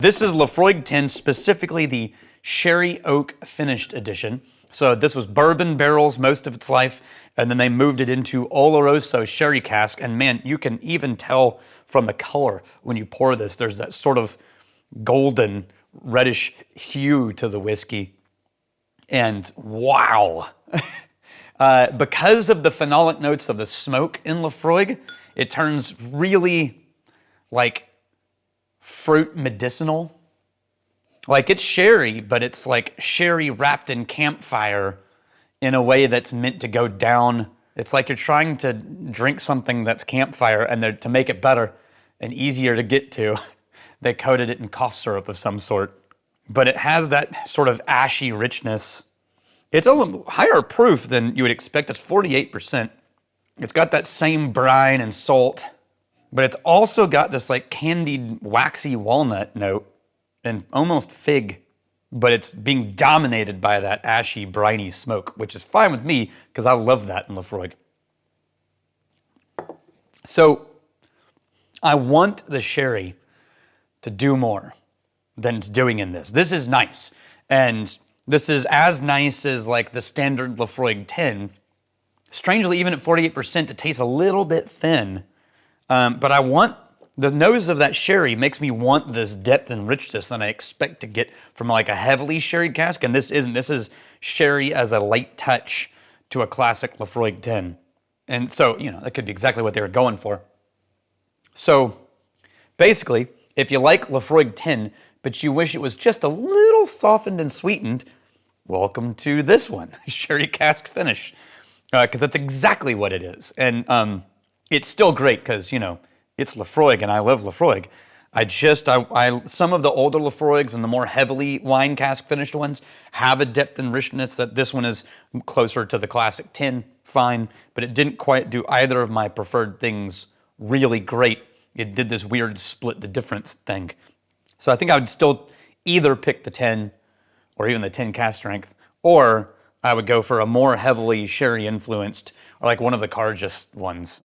This is Laphroaig 10, specifically the Sherry Oak Finished Edition. So this was bourbon barrels most of its life, and then they moved it into Oloroso sherry cask. And man, you can even tell from the color when you pour this, there's that sort of golden reddish hue to the whiskey. And wow. Because of the phenolic notes of the smoke in Laphroaig, it turns really like fruit medicinal. Like it's sherry, but it's like sherry wrapped in campfire in a way that's meant to go down. It's like you're trying to drink something that's campfire, and to make it better and easier to get to, they coated it in cough syrup of some sort. But it has that sort of ashy richness. It's a little higher proof than you would expect. It's 48%. It's got that same brine and salt, but it's also got this like candied, waxy walnut note and almost fig, but it's being dominated by that ashy, briny smoke, which is fine with me because I love that in Laphroaig. So I want the sherry to do more than it's doing in this. This is nice, and this is as nice as like the standard Laphroaig 10. Strangely, even at 48%, it tastes a little bit thin. But I want, the nose of that sherry makes me want this depth and richness that I expect to get from like a heavily sherried cask, and this isn't. This is sherry as a light touch to a classic Laphroaig 10. And so, you know, that could be exactly what they were going for. So basically, if you like Laphroaig 10, but you wish it was just a little softened and sweetened, welcome to this one, sherry cask finish, because that's exactly what it is. And it's still great because, you know, it's Laphroaig and I love Laphroaig. Some of the older Laphroaigs and the more heavily wine cask finished ones have a depth and richness that this one is closer to the classic 10, fine, but it didn't quite do either of my preferred things really great. It did this weird split the difference thing. So I think I would still either pick the 10 or even the 10 cask strength, or I would go for a more heavily sherry influenced, or like one of the Cargis ones.